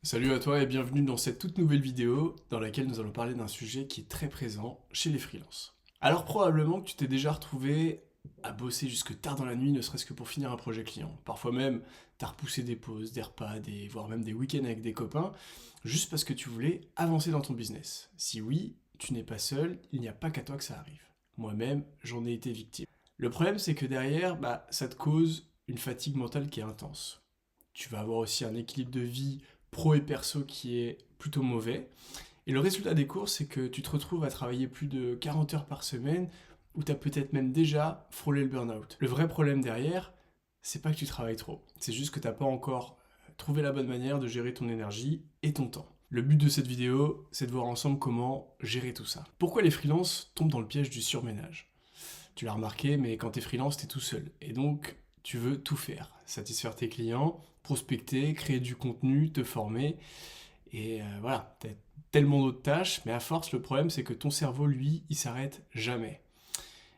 Salut à toi et bienvenue dans cette toute nouvelle vidéo dans laquelle nous allons parler d'un sujet qui est très présent chez les freelances. Alors probablement que tu t'es déjà retrouvé à bosser jusque tard dans la nuit, ne serait-ce que pour finir un projet client. Parfois même, t'as repoussé des pauses, des repas, voire même des week-ends avec des copains, juste parce que tu voulais avancer dans ton business. Si oui, tu n'es pas seul, il n'y a pas qu'à toi que ça arrive. Moi-même, j'en ai été victime. Le problème, c'est que derrière, ça te cause une fatigue mentale qui est intense. Tu vas avoir aussi un équilibre de vie pro et perso qui est plutôt mauvais. Et le résultat des courses, c'est que tu te retrouves à travailler plus de 40 heures par semaine, ou tu as peut-être même déjà frôlé le burn-out. Le vrai problème derrière, c'est pas que tu travailles trop, c'est juste que t'as pas encore trouvé la bonne manière de gérer ton énergie et ton temps. Le but de cette vidéo, c'est de voir ensemble comment gérer tout ça. Pourquoi les freelances tombent dans le piège du surménage? Tu l'as remarqué, mais quand t'es freelance, t'es tout seul. Et donc, tu veux tout faire. Satisfaire tes clients, prospecter, créer du contenu, te former. Et voilà, t'as tellement d'autres tâches, mais à force, le problème, c'est que ton cerveau, lui, il s'arrête jamais.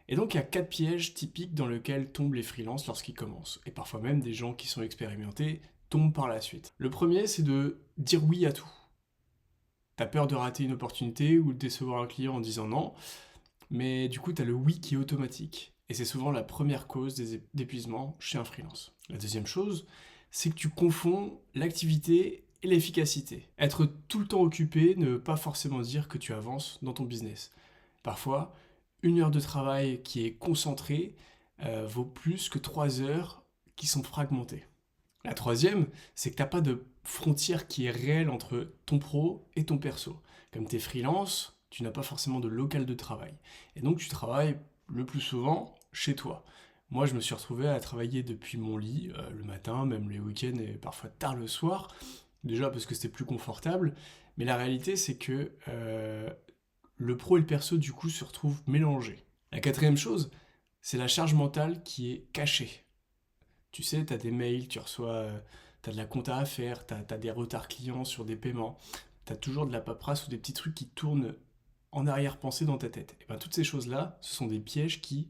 Et donc, il y a 4 pièges typiques dans lesquels tombent les freelances lorsqu'ils commencent. Et parfois même, des gens qui sont expérimentés tombent par la suite. Le premier, c'est de dire oui à tout. T'as peur de rater une opportunité ou de décevoir un client en disant non, mais du coup, tu as le oui qui est automatique. Et c'est souvent la première cause d'épuisement chez un freelance. La deuxième chose, c'est que tu confonds l'activité et l'efficacité. Être tout le temps occupé ne veut pas forcément dire que tu avances dans ton business. Parfois, une heure de travail qui est concentrée vaut plus que 3 heures qui sont fragmentées. La troisième, c'est que tu n'as pas de frontière qui est réelle entre ton pro et ton perso. Comme tu es freelance, tu n'as pas forcément de local de travail. Et donc tu travailles le plus souvent chez toi. Moi, je me suis retrouvé à travailler depuis mon lit, le matin, même les week-ends et parfois tard le soir. Déjà parce que c'était plus confortable. Mais la réalité, c'est que le pro et le perso, du coup, se retrouvent mélangés. La quatrième chose, c'est la charge mentale qui est cachée. Tu sais, tu as des mails, tu as de la compta à faire, tu as des retards clients sur des paiements, tu as toujours de la paperasse ou des petits trucs qui tournent en arrière-pensée dans ta tête. Et bien toutes ces choses-là, ce sont des pièges qui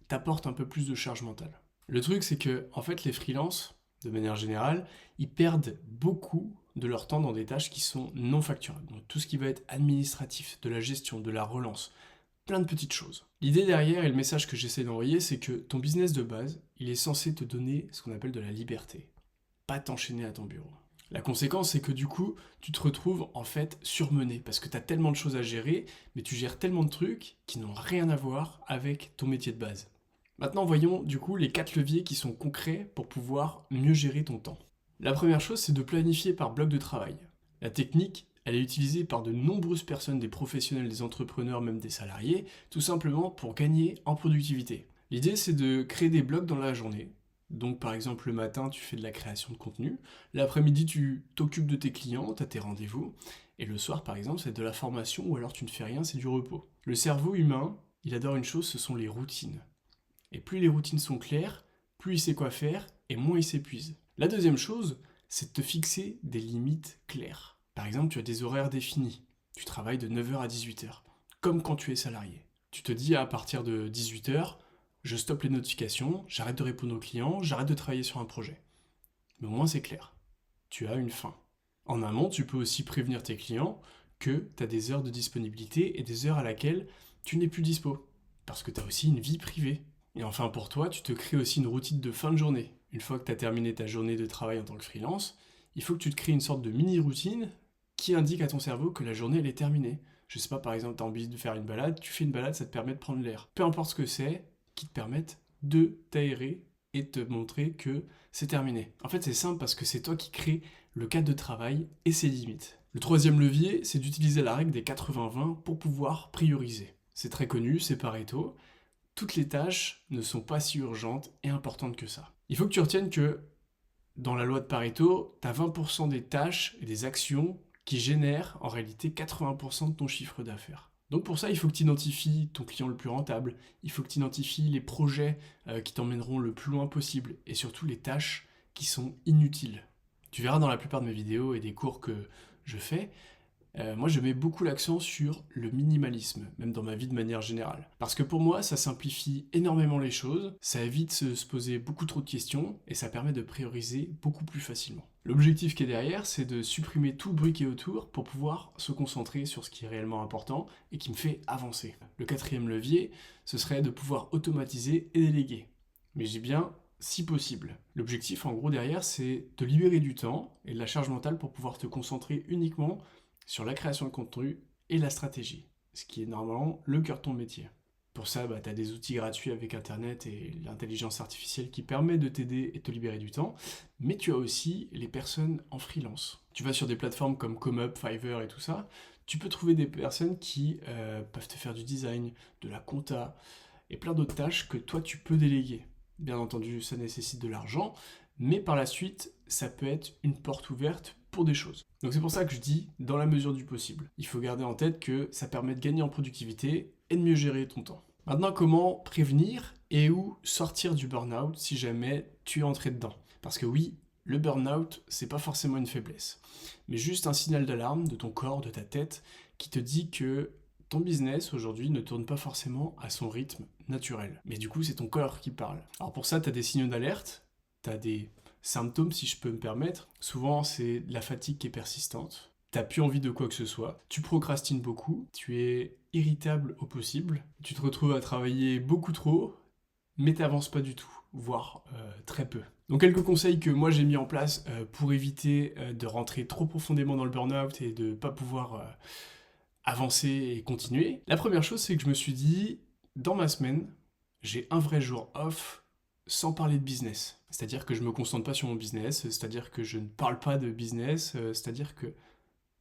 t'apportent un peu plus de charge mentale. Le truc, c'est que en fait, les freelances, de manière générale, ils perdent beaucoup de leur temps dans des tâches qui sont non facturables. Donc tout ce qui va être administratif, de la gestion, de la relance, plein de petites choses. L'idée derrière et le message que j'essaie d'envoyer, c'est que ton business de base, il est censé te donner ce qu'on appelle de la liberté, pas t'enchaîner à ton bureau. La conséquence, c'est que du coup, tu te retrouves en fait surmené parce que tu as tellement de choses à gérer, mais tu gères tellement de trucs qui n'ont rien à voir avec ton métier de base. Maintenant, voyons du coup les 4 leviers qui sont concrets pour pouvoir mieux gérer ton temps. La première chose, c'est de planifier par bloc de travail. La technique, elle est utilisée par de nombreuses personnes, des professionnels, des entrepreneurs, même des salariés, tout simplement pour gagner en productivité. L'idée, c'est de créer des blocs dans la journée. Donc par exemple le matin tu fais de la création de contenu, l'après-midi tu t'occupes de tes clients, tu as tes rendez-vous, et le soir par exemple c'est de la formation ou alors tu ne fais rien, c'est du repos. Le cerveau humain, il adore une chose, ce sont les routines. Et plus les routines sont claires, plus il sait quoi faire et moins il s'épuise. La deuxième chose, c'est de te fixer des limites claires. Par exemple, tu as des horaires définis. Tu travailles de 9 heures à 18 heures, comme quand tu es salarié. Tu te dis à partir de 18 heures, je stoppe les notifications, j'arrête de répondre aux clients, j'arrête de travailler sur un projet. Mais au moins c'est clair. Tu as une fin. En amont, tu peux aussi prévenir tes clients que tu as des heures de disponibilité et des heures à laquelle tu n'es plus dispo. Parce que tu as aussi une vie privée. Et enfin pour toi, tu te crées aussi une routine de fin de journée. Une fois que tu as terminé ta journée de travail en tant que freelance, il faut que tu te crées une sorte de mini-routine qui indique à ton cerveau que la journée elle est terminée. Je sais pas, par exemple, tu as envie de faire une balade, tu fais une balade, ça te permet de prendre l'air. Peu importe ce que c'est, qui te permette de t'aérer et te montrer que c'est terminé. En fait, c'est simple parce que c'est toi qui crée le cadre de travail et ses limites. Le troisième levier, c'est d'utiliser la règle des 80-20 pour pouvoir prioriser. C'est très connu, c'est Pareto. Toutes les tâches ne sont pas si urgentes et importantes que ça. Il faut que tu retiennes que dans la loi de Pareto, tu as 20% des tâches et des actions qui génèrent en réalité 80% de ton chiffre d'affaires. Donc pour ça, il faut que tu identifies ton client le plus rentable, il faut que tu identifies les projets qui t'emmèneront le plus loin possible et surtout les tâches qui sont inutiles. Tu verras dans la plupart de mes vidéos et des cours que je fais, Moi, je mets beaucoup l'accent sur le minimalisme, même dans ma vie de manière générale. Parce que pour moi, ça simplifie énormément les choses, ça évite de se poser beaucoup trop de questions, et ça permet de prioriser beaucoup plus facilement. L'objectif qui est derrière, c'est de supprimer tout le bruit qui est autour pour pouvoir se concentrer sur ce qui est réellement important et qui me fait avancer. Le quatrième levier, ce serait de pouvoir automatiser et déléguer. Mais je dis bien si possible. L'objectif en gros derrière, c'est de libérer du temps et de la charge mentale pour pouvoir te concentrer uniquement sur la création de contenu et la stratégie, ce qui est normalement le cœur de ton métier. Pour ça, tu as des outils gratuits avec Internet et l'intelligence artificielle qui permet de t'aider et de te libérer du temps, mais tu as aussi les personnes en freelance. Tu vas sur des plateformes comme ComeUp, Fiverr et tout ça, tu peux trouver des personnes qui peuvent te faire du design, de la compta et plein d'autres tâches que toi tu peux déléguer. Bien entendu, ça nécessite de l'argent, mais par la suite, ça peut être une porte ouverte pour des choses. Donc c'est pour ça que je dis dans la mesure du possible. Il faut garder en tête que ça permet de gagner en productivité et de mieux gérer ton temps. Maintenant, comment prévenir et où sortir du burn-out si jamais tu es entré dedans? Parce que oui, le burn-out, c'est pas forcément une faiblesse, mais juste un signal d'alarme de ton corps, de ta tête, qui te dit que ton business aujourd'hui ne tourne pas forcément à son rythme naturel. Mais du coup, c'est ton corps qui parle. Alors pour ça, tu as des signaux d'alerte, tu as des symptômes, si je peux me permettre. Souvent, c'est la fatigue qui est persistante. T'as plus envie de quoi que ce soit. Tu procrastines beaucoup. Tu es irritable au possible. Tu te retrouves à travailler beaucoup trop, mais t'avances pas du tout, voire très peu. Donc quelques conseils que moi j'ai mis en place pour éviter de rentrer trop profondément dans le burn-out et de pas pouvoir avancer et continuer. La première chose, c'est que je me suis dit, dans ma semaine, j'ai un vrai jour off sans parler de business. C'est-à-dire que je me concentre pas sur mon business, c'est-à-dire que je ne parle pas de business, c'est-à-dire que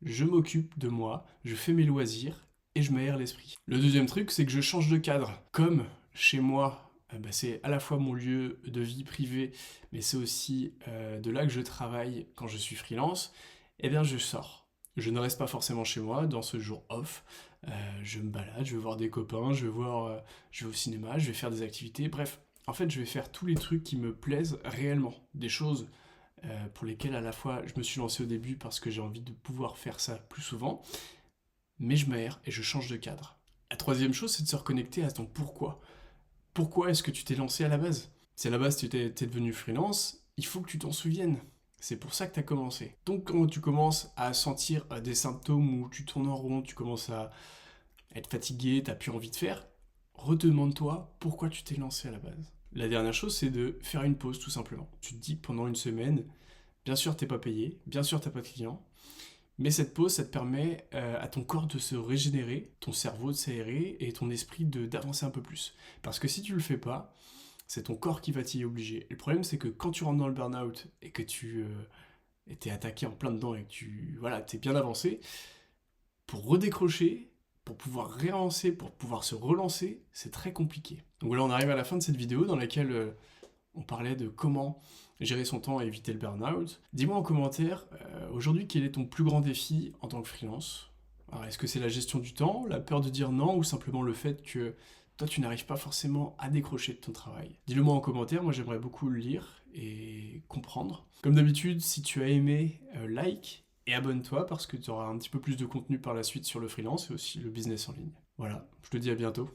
je m'occupe de moi, je fais mes loisirs et je m'aère l'esprit. Le deuxième truc, c'est que je change de cadre. Comme chez moi, c'est à la fois mon lieu de vie privée, mais c'est aussi de là que je travaille quand je suis freelance, eh bien je sors. Je ne reste pas forcément chez moi dans ce jour off. Je me balade, je vais voir des copains, je vais au cinéma, je vais faire des activités, bref. En fait, je vais faire tous les trucs qui me plaisent réellement. Des choses pour lesquelles à la fois je me suis lancé au début parce que j'ai envie de pouvoir faire ça plus souvent, mais je m'aère et je change de cadre. La troisième chose, c'est de se reconnecter à ton pourquoi. Pourquoi est-ce que tu t'es lancé à la base? Si à la base tu t'es devenu freelance, il faut que tu t'en souviennes. C'est pour ça que tu as commencé. Donc quand tu commences à sentir des symptômes où tu tournes en rond, tu commences à être fatigué, t'as plus envie de faire, redemande-toi pourquoi tu t'es lancé à la base. La dernière chose, c'est de faire une pause tout simplement. Tu te dis que pendant une semaine, bien sûr t'es pas payé, bien sûr t'as pas de client, mais cette pause, ça te permet à ton corps de se régénérer, ton cerveau de s'aérer et ton esprit d'avancer un peu plus. Parce que si tu le fais pas, c'est ton corps qui va t'y obliger. Et le problème, c'est que quand tu rentres dans le burn-out et que tu t'es attaqué en plein dedans et que t'es bien avancé, pour redécrocher, pour pouvoir réavancer, pour pouvoir se relancer, c'est très compliqué. Donc voilà, on arrive à la fin de cette vidéo dans laquelle on parlait de comment gérer son temps et éviter le burn-out. Dis-moi en commentaire, aujourd'hui, quel est ton plus grand défi en tant que freelance? Alors, est-ce que c'est la gestion du temps, la peur de dire non, ou simplement le fait que toi, tu n'arrives pas forcément à décrocher de ton travail? Dis-le moi en commentaire, moi j'aimerais beaucoup le lire et comprendre. Comme d'habitude, si tu as aimé, like et abonne-toi parce que tu auras un petit peu plus de contenu par la suite sur le freelance et aussi le business en ligne. Voilà, je te dis à bientôt.